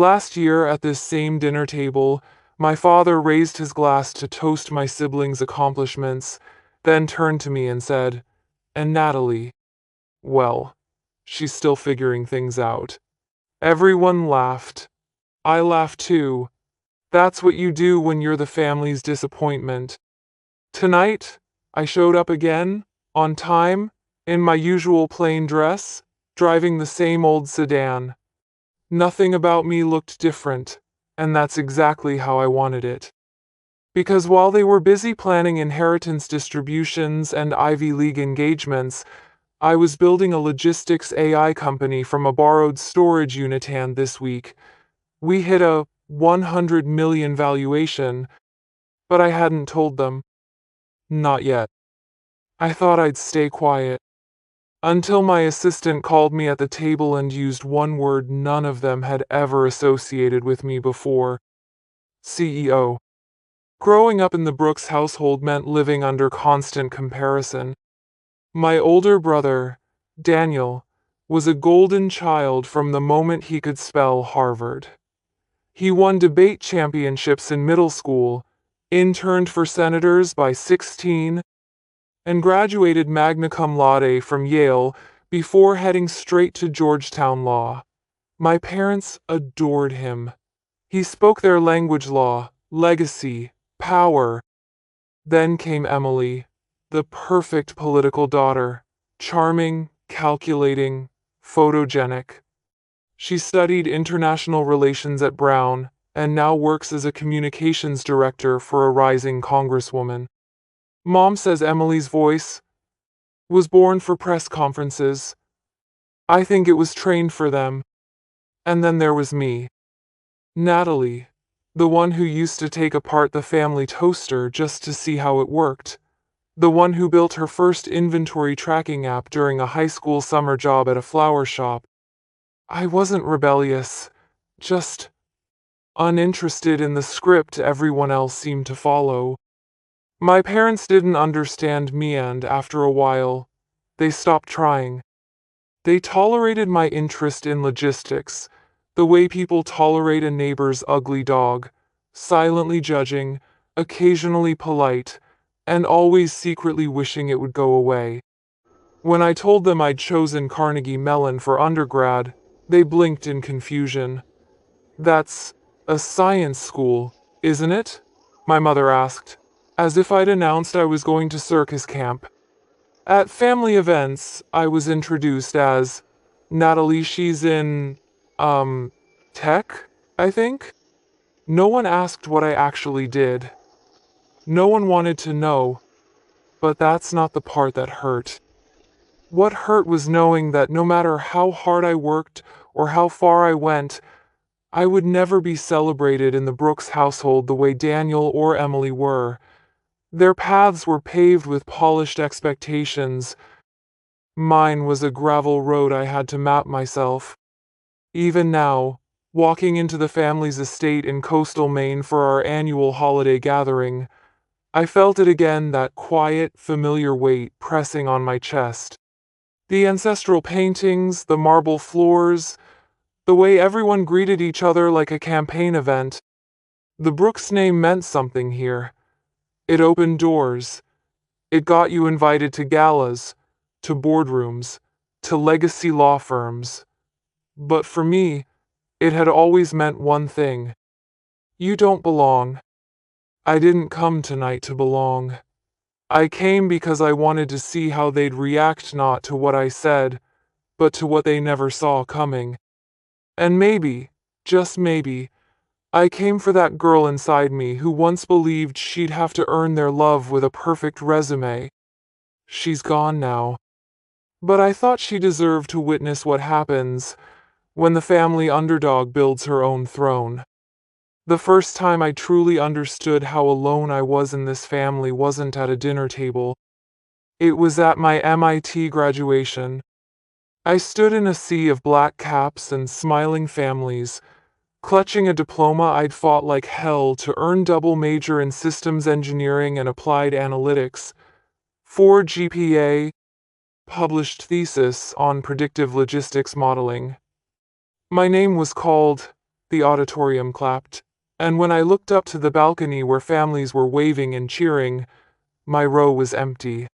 Last year, at this same dinner table, my father raised his glass to toast my siblings' accomplishments, then turned to me and said, "And Natalie, well, she's still figuring things out." Everyone laughed. I laughed too. That's what you do when you're the family's disappointment. Tonight, I showed up again, on time, in my usual plain dress, driving the same old sedan. Nothing about me looked different, and that's exactly how I wanted it. Because while they were busy planning inheritance distributions and Ivy League engagements, I was building a logistics AI company from a borrowed storage unit, and this week, we hit a 100 million valuation, but I hadn't told them. Not yet. I thought I'd stay quiet. Until my assistant called me at the table and used one word none of them had ever associated with me before: CEO. Growing up in the Brooks household meant living under constant comparison. My older brother, Daniel, was a golden child from the moment he could spell Harvard. He won debate championships in middle school, interned for senators by 16, and graduated magna cum laude from Yale before heading straight to Georgetown Law. My parents adored him. He spoke their language: law, legacy, power. Then came Emily, the perfect political daughter, charming, calculating, photogenic. She studied international relations at Brown and now works as a communications director for a rising congresswoman. Mom says Emily's voice was born for press conferences. I think it was trained for them. And then there was me, Natalie, the one who used to take apart the family toaster just to see how it worked. The one who built her first inventory tracking app during a high school summer job at a flower shop. I wasn't rebellious, just uninterested in the script everyone else seemed to follow. My parents didn't understand me, and after a while, they stopped trying. They tolerated my interest in logistics, the way people tolerate a neighbor's ugly dog, silently judging, occasionally polite, and always secretly wishing it would go away. When I told them I'd chosen Carnegie Mellon for undergrad, they blinked in confusion. "That's a science school, isn't it?" my mother asked, as if I'd announced I was going to circus camp. At family events, I was introduced as Natalie. She's in, tech, I think? No one asked what I actually did. No one wanted to know, but that's not the part that hurt. What hurt was knowing that no matter how hard I worked or how far I went, I would never be celebrated in the Brooks household the way Daniel or Emily were. Their paths were paved with polished expectations. Mine was a gravel road I had to map myself. Even now, walking into the family's estate in coastal Maine for our annual holiday gathering, I felt it again, that quiet, familiar weight pressing on my chest. The ancestral paintings, the marble floors, the way everyone greeted each other like a campaign event. The Brooks name meant something here. It opened doors. It got you invited to galas, to boardrooms, to legacy law firms. But for me, it had always meant one thing: you don't belong. I didn't come tonight to belong. I came because I wanted to see how they'd react, not to what I said, but to what they never saw coming. And maybe, just maybe, I came for that girl inside me who once believed she'd have to earn their love with a perfect resume. She's gone now. But I thought she deserved to witness what happens when the family underdog builds her own throne. The first time I truly understood how alone I was in this family wasn't at a dinner table. It was at my MIT graduation. I stood in a sea of black caps and smiling families, clutching a diploma I'd fought like hell to earn, double major in systems engineering and applied analytics, 4 GPA, published thesis on predictive logistics modeling. My name was called, The auditorium clapped, and when I looked up to the balcony where families were waving and cheering, my row was empty.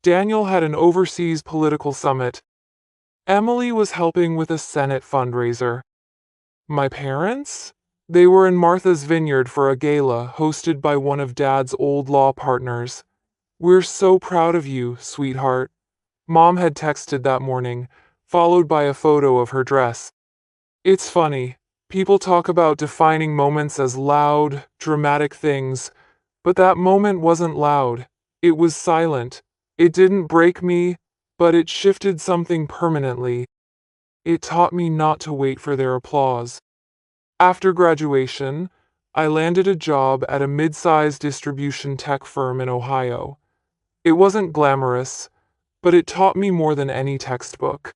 Daniel had an overseas political summit. Emily was helping with a Senate fundraiser. My parents? They were in Martha's Vineyard for a gala hosted by one of Dad's old law partners. "We're so proud of you, sweetheart," Mom had texted that morning, followed by a photo of her dress. It's funny, people talk about defining moments as loud, dramatic things, but that moment wasn't loud. It was silent. It didn't break me, but it shifted something permanently. It taught me not to wait for their applause. After graduation, I landed a job at a mid-sized distribution tech firm in Ohio. It wasn't glamorous, but it taught me more than any textbook.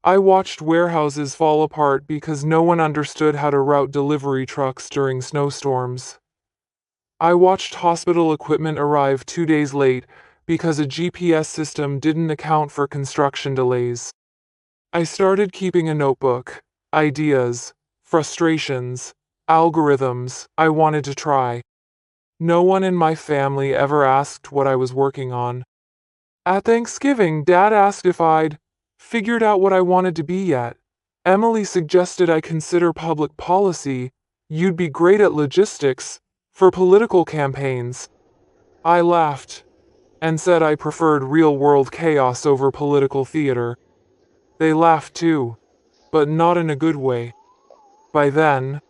I watched warehouses fall apart because no one understood how to route delivery trucks during snowstorms. I watched hospital equipment arrive 2 days late because a GPS system didn't account for construction delays. I started keeping a notebook, ideas, frustrations, algorithms I wanted to try. No one in my family ever asked what I was working on. At Thanksgiving, Dad asked if I'd figured out what I wanted to be yet. Emily suggested I consider public policy. "You'd be great at logistics for political campaigns." I laughed and said I preferred real-world chaos over political theater. They laughed too, but not in a good way. By then,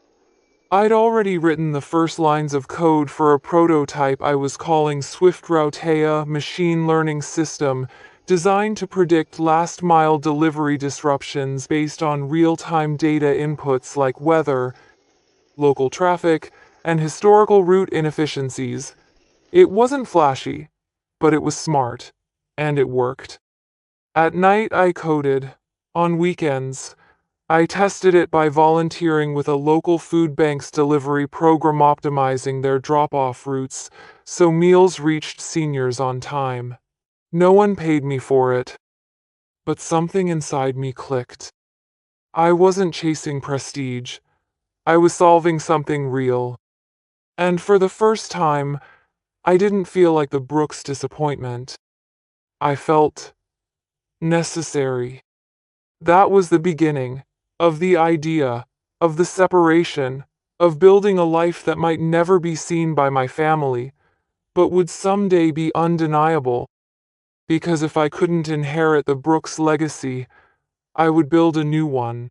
I'd already written the first lines of code for a prototype I was calling Swift Routea machine learning system, designed to predict last-mile delivery disruptions based on real-time data inputs like weather, local traffic, and historical route inefficiencies. It wasn't flashy, but it was smart, and it worked. At night I coded. On weekends, I tested it by volunteering with a local food bank's delivery program, optimizing their drop-off routes so meals reached seniors on time. No one paid me for it, but something inside me clicked. I wasn't chasing prestige. I was solving something real. And for the first time, I didn't feel like the Brooks disappointment. I felt necessary. That was the beginning of the idea, of the separation, of building a life that might never be seen by my family, but would someday be undeniable. Because if I couldn't inherit the Brooks legacy, I would build a new one.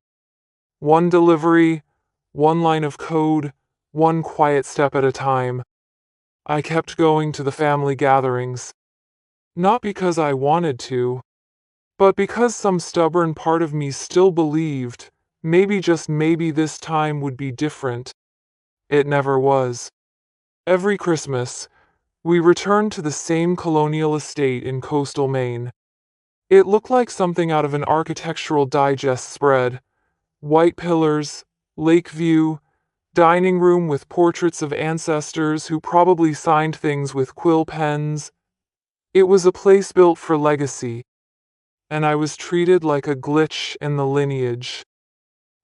One delivery, one line of code, one quiet step at a time. I kept going to the family gatherings. Not because I wanted to, but because some stubborn part of me still believed, maybe just maybe this time would be different. It never was. Every Christmas, we returned to the same colonial estate in coastal Maine. It looked like something out of an Architectural Digest spread. White pillars, lake view, dining room with portraits of ancestors who probably signed things with quill pens. It was a place built for legacy, and I was treated like a glitch in the lineage.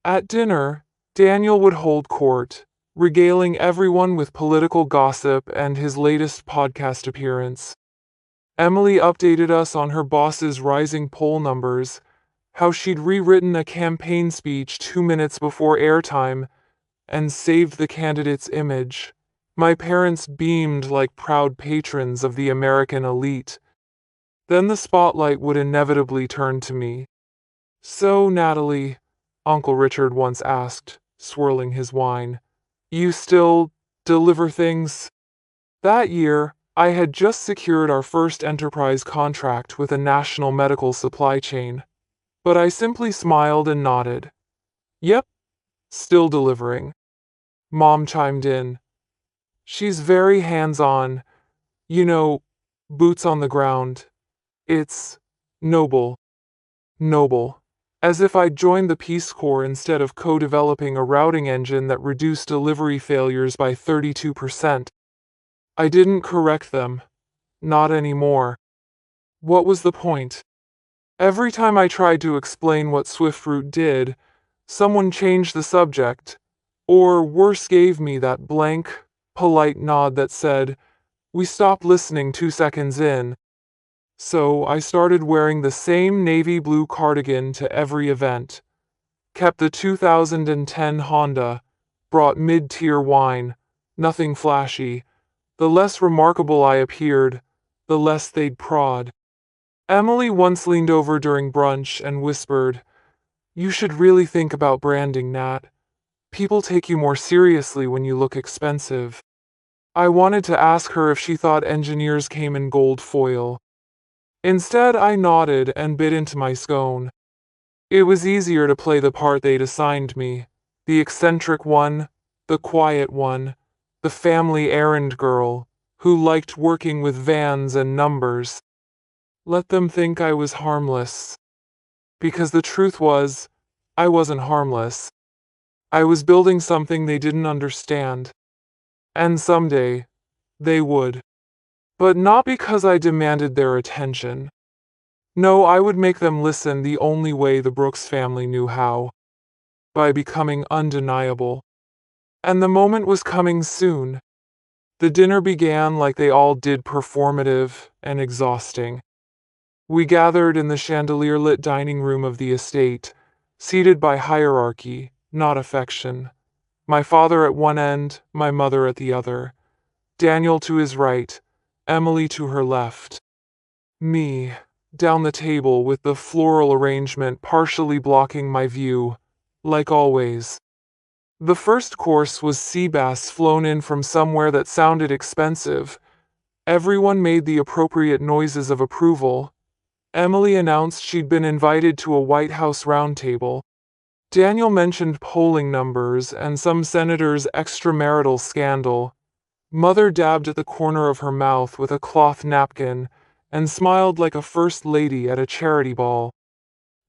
At dinner, Daniel would hold court, regaling everyone with political gossip and his latest podcast appearance. Emily updated us on her boss's rising poll numbers, how she'd rewritten a campaign speech 2 minutes before airtime and saved the candidate's image. My parents beamed like proud patrons of the American elite. Then the spotlight would inevitably turn to me. "So, Natalie," Uncle Richard once asked, swirling his wine, "you still deliver things?" That year, I had just secured our first enterprise contract with a national medical supply chain. But I simply smiled and nodded. "Yep, still delivering." Mom chimed in. "She's very hands-on, you know, boots on the ground. It's noble." Noble. As if I'd joined the Peace Corps instead of co-developing a routing engine that reduced delivery failures by 32%. I didn't correct them. Not anymore. What was the point? Every time I tried to explain what SwiftRoute did, Someone changed the subject, or worse, gave me that blank, polite nod that said, "We stopped listening 2 seconds in." So I started wearing the same navy blue cardigan to every event, kept the 2010 Honda, brought mid-tier wine, nothing flashy. The less remarkable I appeared, the less they'd prod. Emily once leaned over during brunch and whispered, "You should really think about branding, Nat. People take you more seriously when you look expensive." I wanted to ask her if she thought engineers came in gold foil. Instead, I nodded and bit into my scone. It was easier to play the part they'd assigned me, the eccentric one, the quiet one, the family errand girl, who liked working with vans and numbers. Let them think I was harmless. Because the truth was, I wasn't harmless. I was building something they didn't understand. And someday, they would. But not because I demanded their attention. No, I would make them listen the only way the Brooks family knew how. By becoming undeniable. And the moment was coming soon. The dinner began like they all did, performative and exhausting. We gathered in the chandelier-lit dining room of the estate, seated by hierarchy, not affection. My father at one end, my mother at the other. Daniel to his right, Emily to her left. Me, down the table with the floral arrangement partially blocking my view, like always. The first course was sea bass flown in from somewhere that sounded expensive. Everyone made the appropriate noises of approval. Emily announced she'd been invited to a White House roundtable. Daniel mentioned polling numbers and some senator's extramarital scandal. Mother dabbed at the corner of her mouth with a cloth napkin and smiled like a first lady at a charity ball.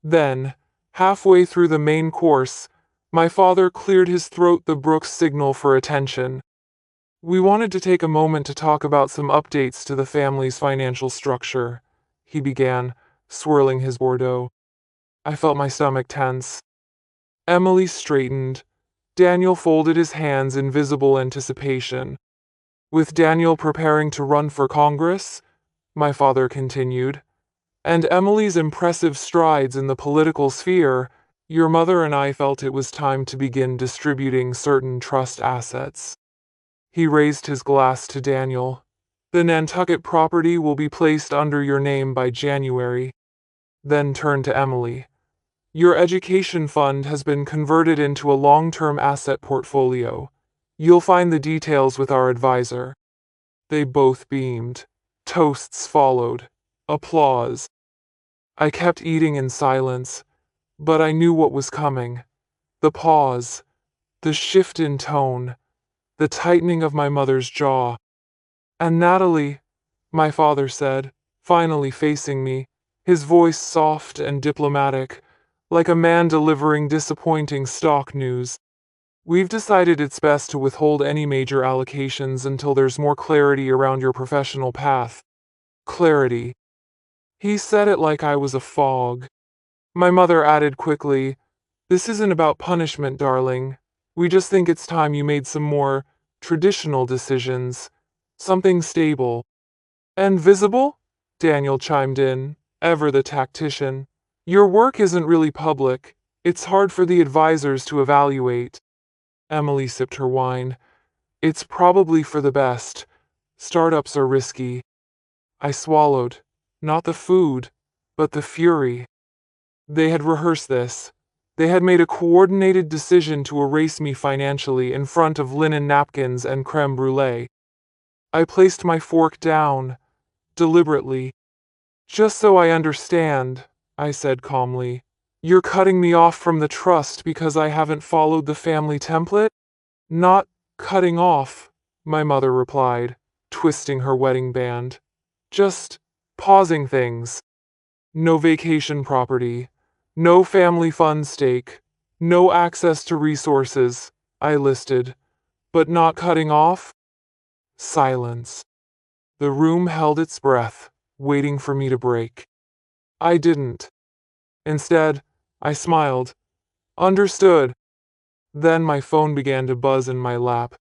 Then, halfway through the main course, my father cleared his throat, the Brooks signal for attention. We wanted to take a moment to talk about some updates to the family's financial structure, he began, swirling his Bordeaux. I felt my stomach tense. Emily straightened. Daniel folded his hands in visible anticipation. With Daniel preparing to run for Congress, my father continued, and Emily's impressive strides in the political sphere, your mother and I felt it was time to begin distributing certain trust assets. He raised his glass to Daniel. The Nantucket property will be placed under your name by January. Then turned to Emily. Your education fund has been converted into a long-term asset portfolio. You'll find the details with our advisor. They both beamed. Toasts followed. Applause. I kept eating in silence, but I knew what was coming. The pause, the shift in tone, the tightening of my mother's jaw. And Natalie, my father said, finally facing me, his voice soft and diplomatic, like a man delivering disappointing stock news. We've decided it's best to withhold any major allocations until there's more clarity around your professional path. Clarity. He said it like I was a fog. My mother added quickly, "This isn't about punishment, darling. We just think it's time you made some more traditional decisions. Something stable." "And visible?" Daniel chimed in, ever the tactician. "Your work isn't really public. It's hard for the advisors to evaluate." Emily sipped her wine. "It's probably for the best. Startups are risky." I swallowed. Not the food, but the fury. They had rehearsed this. They had made a coordinated decision to erase me financially in front of linen napkins and creme brulee. I placed my fork down, deliberately. "Just so I understand," I said calmly, "you're cutting me off from the trust because I haven't followed the family template?" "Not cutting off," my mother replied, twisting her wedding band. "Just pausing things. No vacation property. No family fund stake. No access to resources," I listed. "But not cutting off?" Silence. The room held its breath, waiting for me to break. I didn't. Instead, I smiled. Understood. Then my phone began to buzz in my lap.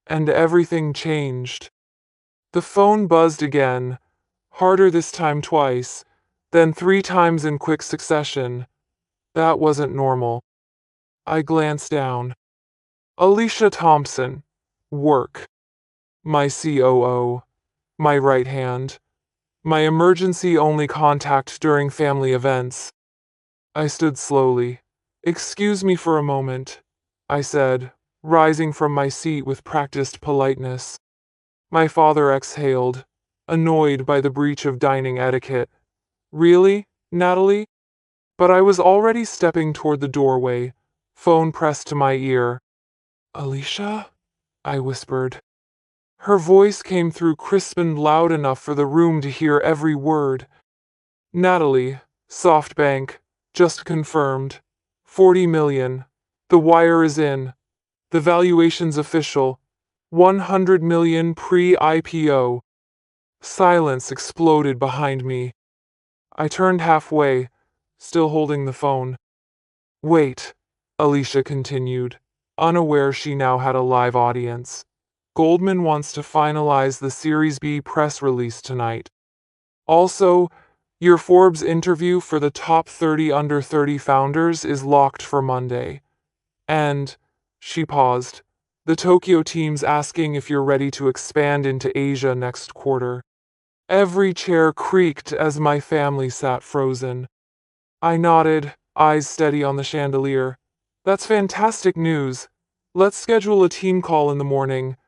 And everything changed. The phone buzzed again, harder this time twice, then 3 times in quick succession. That wasn't normal. I glanced down. Alicia Thompson. Work. My COO. My right hand. My emergency-only contact during family events. I stood slowly. Excuse me for a moment, I said, rising from my seat with practiced politeness. My father exhaled, annoyed by the breach of dining etiquette. Really, Natalie? But I was already stepping toward the doorway, phone pressed to my ear. Alicia? I whispered. Her voice came through crisp and loud enough for the room to hear every word. Natalie, SoftBank, just confirmed. 40 million. The wire is in. The valuation's official. 100 million pre-IPO. Silence exploded behind me. I turned halfway, still holding the phone. Wait, Alicia continued, unaware she now had a live audience. Goldman wants to finalize the Series B press release tonight. Also, your Forbes interview for the top 30 under 30 founders is locked for Monday. And, she paused, the Tokyo team's asking if you're ready to expand into Asia next quarter. Every chair creaked as my family sat frozen. I nodded, eyes steady on the chandelier. That's fantastic news. Let's schedule a team call in the morning.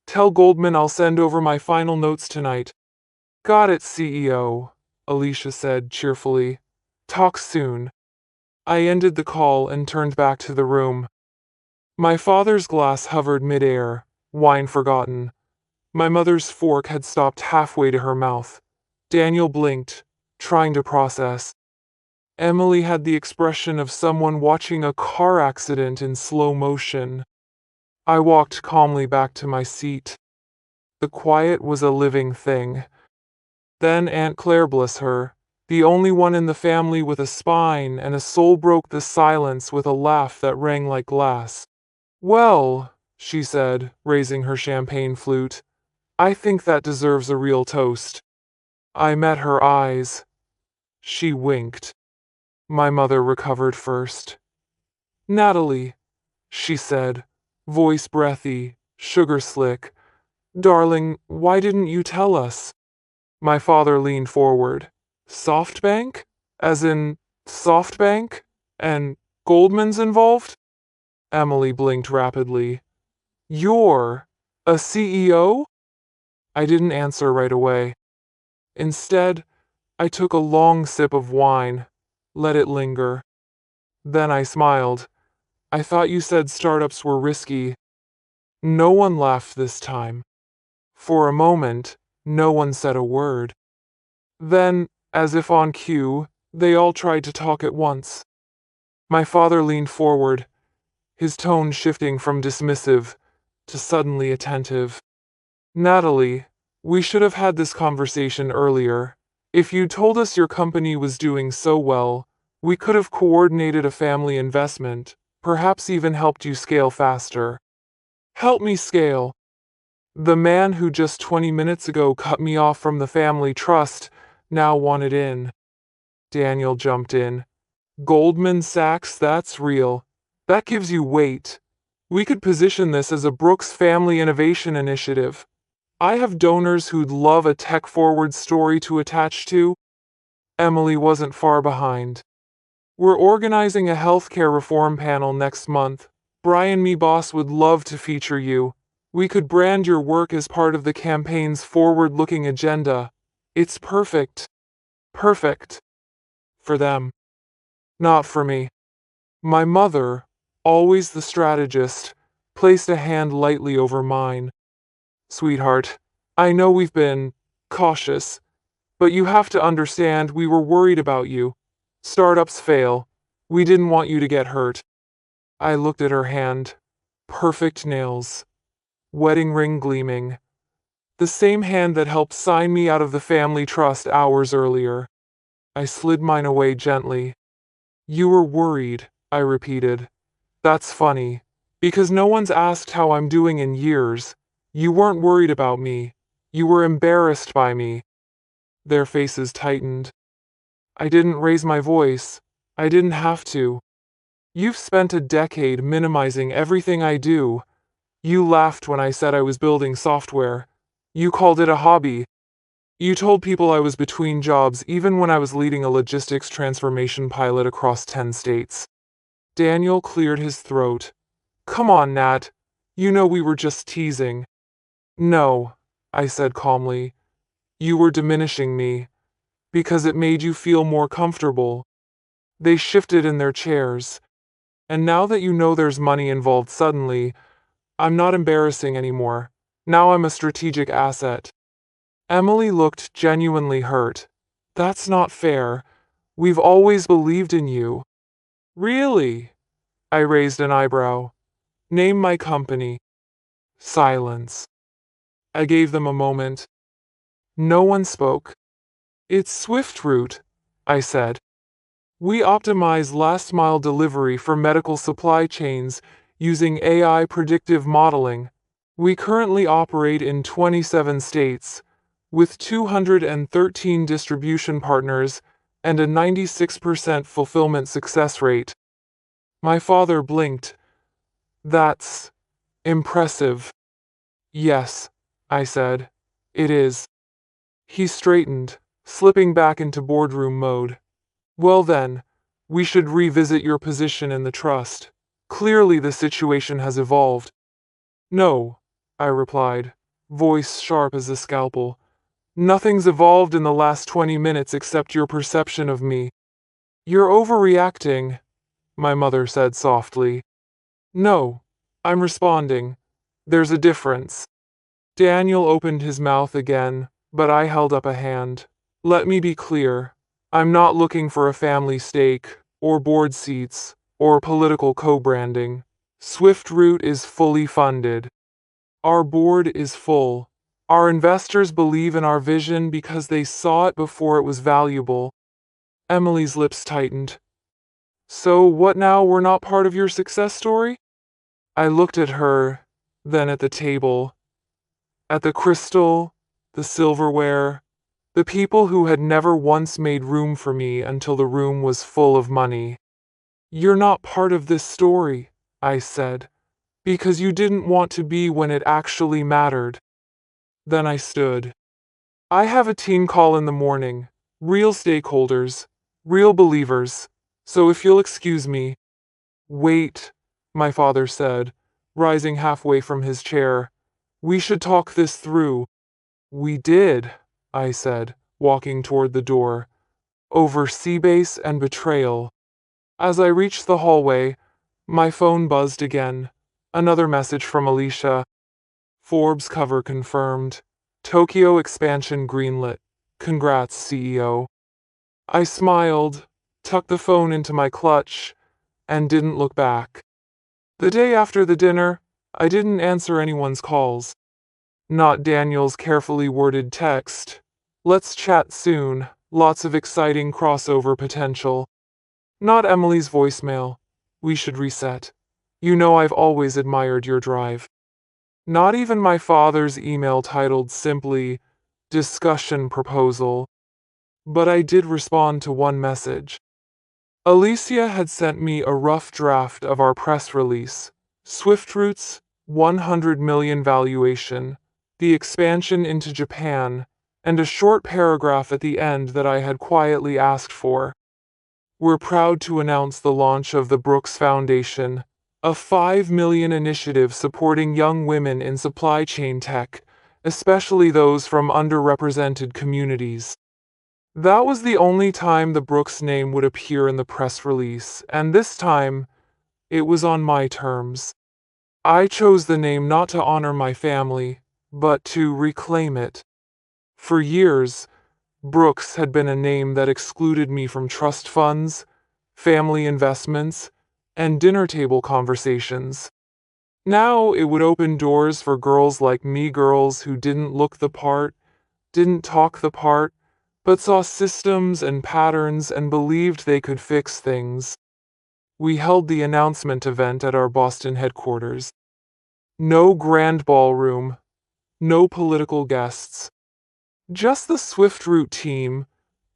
Tell Goldman I'll send over my final notes tonight. Got it, CEO, Alicia said cheerfully. Talk soon. I ended the call and turned back to the room. My father's glass hovered midair, wine forgotten. My mother's fork had stopped halfway to her mouth. Daniel blinked, trying to process. Emily had the expression of someone watching a car accident in slow motion. I walked calmly back to my seat. The quiet was a living thing. Then Aunt Claire, bless her, the only one in the family with a spine and a soul, broke the silence with a laugh that rang like glass. Well, she said, raising her champagne flute, I think that deserves a real toast. I met her eyes. She winked. My mother recovered first. Natalie, she said, voice breathy, sugar slick. Darling, why didn't you tell us? My father leaned forward. SoftBank? As in, SoftBank? And Goldman's involved? Emily blinked rapidly. You're a CEO? I didn't answer right away. Instead, I took a long sip of wine, let it linger. Then I smiled. I thought you said startups were risky. No one laughed this time. For a moment, no one said a word. Then, as if on cue, they all tried to talk at once. My father leaned forward, his tone shifting from dismissive to suddenly attentive. Natalie, we should have had this conversation earlier. If you told us your company was doing so well, we could have coordinated a family investment, perhaps even helped you scale faster. Help me scale. The man who just 20 minutes ago cut me off from the family trust now wanted in. Daniel jumped in. Goldman Sachs, that's real. That gives you weight. We could position this as a Brooks Family Innovation Initiative. I have donors who'd love a tech-forward story to attach to. Emily wasn't far behind. We're organizing a healthcare reform panel next month. Brian, me boss, would love to feature you. We could brand your work as part of the campaign's forward-looking agenda. It's perfect. Perfect. For them. Not for me. My mother, always the strategist, placed a hand lightly over mine. Sweetheart, I know we've been cautious, but you have to understand we were worried about you. Startups fail. We didn't want you to get hurt. I looked at her hand. Perfect nails. Wedding ring gleaming. The same hand that helped sign me out of the family trust hours earlier. I slid mine away gently. You were worried, I repeated. That's funny. Because no one's asked how I'm doing in years. You weren't worried about me. You were embarrassed by me. Their faces tightened. I didn't raise my voice. I didn't have to. You've spent a decade minimizing everything I do. You laughed when I said I was building software. You called it a hobby. You told people I was between jobs even when I was leading a logistics transformation pilot across 10 states. Daniel cleared his throat. Come on, Nat. You know we were just teasing. No, I said calmly. You were diminishing me, because it made you feel more comfortable. They shifted in their chairs. And now that you know there's money involved suddenly, I'm not embarrassing anymore. Now I'm a strategic asset. Emily looked genuinely hurt. That's not fair. We've always believed in you. Really? I raised an eyebrow. Name my company. Silence. I gave them a moment. No one spoke. It's SwiftRoute, I said. We optimize last-mile delivery for medical supply chains using AI predictive modeling. We currently operate in 27 states, with 213 distribution partners and a 96% fulfillment success rate. My father blinked. That's impressive. Yes, I said. It is. He straightened, slipping back into boardroom mode. Well then, we should revisit your position in the trust. Clearly the situation has evolved. No, I replied, voice sharp as a scalpel. Nothing's evolved in the last 20 minutes except your perception of me. You're overreacting, my mother said softly. No, I'm responding. There's a difference. Daniel opened his mouth again, but I held up a hand. Let me be clear. I'm not looking for a family stake, or board seats, or political co-branding. SwiftRoute is fully funded. Our board is full. Our investors believe in our vision because they saw it before it was valuable. Emily's lips tightened. So what now, we're not part of your success story? I looked at her, then at the table, at the crystal, the silverware, the people who had never once made room for me until the room was full of money. You're not part of this story, I said, because you didn't want to be when it actually mattered. Then I stood. I have a team call in the morning. Real stakeholders. Real believers. So if you'll excuse me. Wait, my father said, rising halfway from his chair. We should talk this through. We did, I said, walking toward the door. Over Seabase and betrayal. As I reached the hallway, my phone buzzed again. Another message from Alicia. Forbes cover confirmed. Tokyo expansion greenlit. Congrats, CEO. I smiled, tucked the phone into my clutch, and didn't look back. The day after the dinner, I didn't answer anyone's calls. Not Daniel's carefully worded text. Let's chat soon. Lots of exciting crossover potential. Not Emily's voicemail. We should reset. You know I've always admired your drive. Not even my father's email titled simply, Discussion Proposal. But I did respond to one message. Alicia had sent me a rough draft of our press release. SwiftRoute's 100 million valuation, the expansion into Japan, and a short paragraph at the end that I had quietly asked for. We're proud to announce the launch of the Brooks Foundation, a $5 million initiative supporting young women in supply chain tech, especially those from underrepresented communities. That was the only time the Brooks name would appear in the press release, and this time, it was on my terms. I chose the name not to honor my family, but to reclaim it. For years, Brooks had been a name that excluded me from trust funds, family investments, and dinner table conversations. Now it would open doors for girls like me, girls who didn't look the part, didn't talk the part, but saw systems and patterns and believed they could fix things. We held the announcement event at our Boston headquarters. No grand ballroom, no political guests. Just the Swift Route team,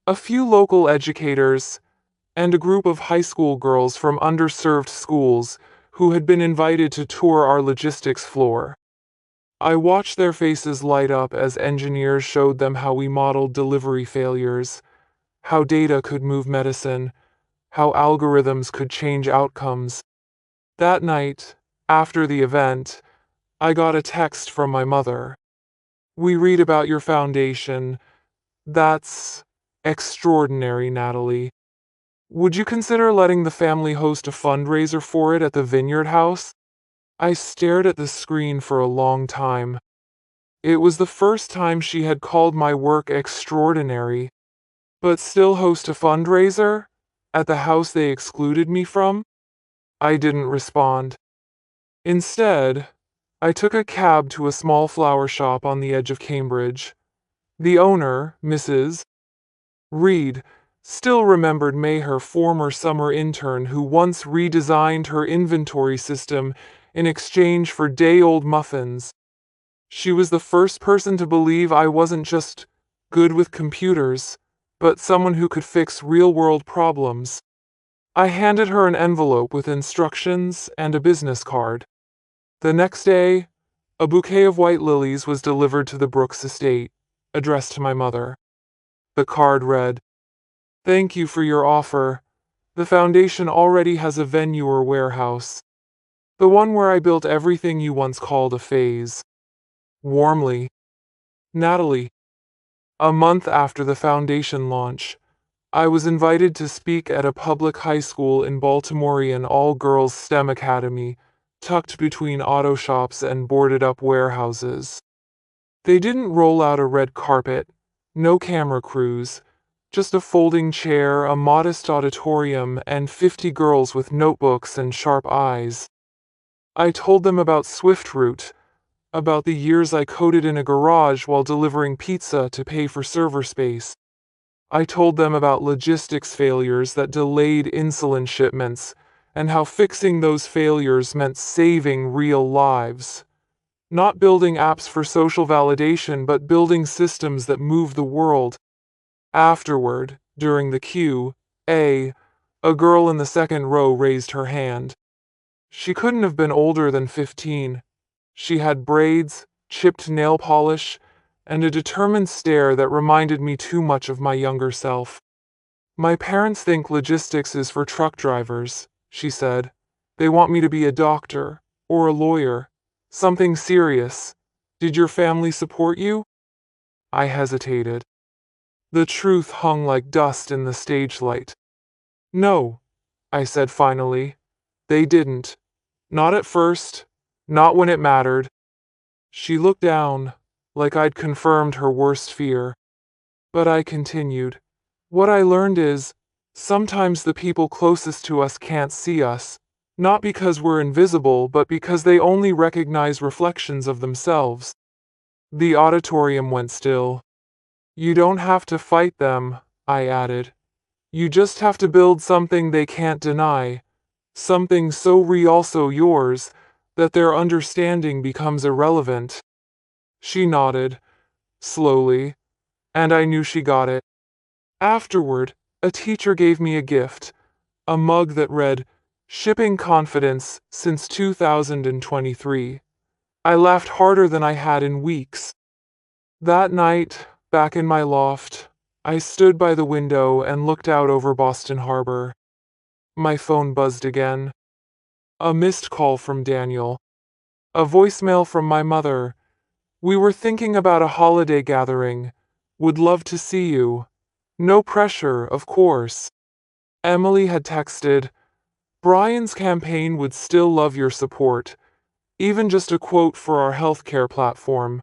a few local educators, and a group of high school girls from underserved schools who had been invited to tour our logistics floor. I watched their faces light up as engineers showed them how we modeled delivery failures, how data could move medicine, how algorithms could change outcomes. That night, after the event, I got a text from my mother. "We read about your foundation. That's extraordinary, Natalie. Would you consider letting the family host a fundraiser for it at the Vineyard House?" I stared at the screen for a long time. It was the first time she had called my work extraordinary. But still host a fundraiser? At the house they excluded me from? I didn't respond. Instead, I took a cab to a small flower shop on the edge of Cambridge. The owner, Mrs. Reed, still remembered May, her former summer intern who once redesigned her inventory system in exchange for day-old muffins. She was the first person to believe I wasn't just good with computers, but someone who could fix real-world problems. I handed her an envelope with instructions and a business card. The next day, a bouquet of white lilies was delivered to the Brooks estate, addressed to my mother. The card read, "Thank you for your offer. The foundation already has a venue or warehouse. The one where I built everything you once called a phase. Warmly, Natalie." A month after the foundation launch, I was invited to speak at a public high school in Baltimorean all-girls STEM academy, tucked between auto shops and boarded-up warehouses. They didn't roll out a red carpet, no camera crews, just a folding chair, a modest auditorium, and 50 girls with notebooks and sharp eyes. I told them about Swift Route, about the years I coded in a garage while delivering pizza to pay for server space. I told them about logistics failures that delayed insulin shipments, and how fixing those failures meant saving real lives. Not building apps for social validation, but building systems that move the world. Afterward, during the Q&A, a girl in the second row raised her hand. She couldn't have been older than 15. She had braids, chipped nail polish, and a determined stare that reminded me too much of my younger self. "My parents think logistics is for truck drivers," she said. "They want me to be a doctor, or a lawyer, something serious. Did your family support you?" I hesitated. The truth hung like dust in the stage light. "No," I said finally. "They didn't. Not at first. Not when it mattered." She looked down, like I'd confirmed her worst fear. But I continued. "What I learned is, sometimes the people closest to us can't see us, not because we're invisible, but because they only recognize reflections of themselves." The auditorium went still. "You don't have to fight them," I added. "You just have to build something they can't deny, something so real, so yours, that their understanding becomes irrelevant." She nodded, slowly, and I knew she got it. Afterward, a teacher gave me a gift, a mug that read, "Shipping Confidence Since 2023. I laughed harder than I had in weeks. That night, back in my loft, I stood by the window and looked out over Boston Harbor. My phone buzzed again. A missed call from Daniel. A voicemail from my mother. "We were thinking about a holiday gathering. Would love to see you. No pressure, of course." Emily had texted, "Brian's campaign would still love your support. Even just a quote for our healthcare platform."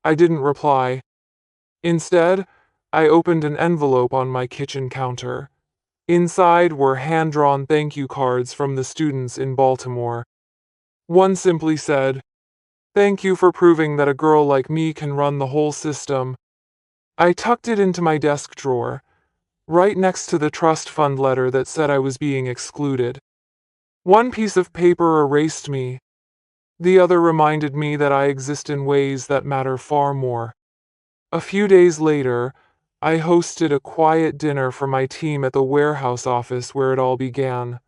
I didn't reply. Instead, I opened an envelope on my kitchen counter. Inside were hand-drawn thank you cards from the students in Baltimore. One simply said, "Thank you for proving that a girl like me can run the whole system." I tucked it into my desk drawer, right next to the trust fund letter that said I was being excluded. One piece of paper erased me. The other reminded me that I exist in ways that matter far more. A few days later, I hosted a quiet dinner for my team at the warehouse office where it all began.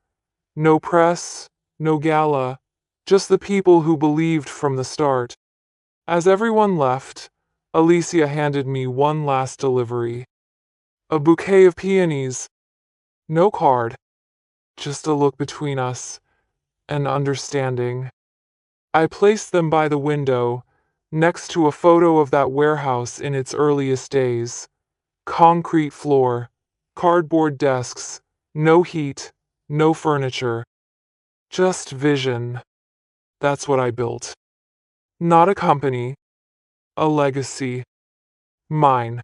No press, no gala, just the people who believed from the start. As everyone left, Alicia handed me one last delivery. A bouquet of peonies. No card, just a look between us, and understanding. I placed them by the window, next to a photo of that warehouse in its earliest days. Concrete floor, cardboard desks, no heat, no furniture. Just vision. That's what I built. Not a company, a legacy. Mine.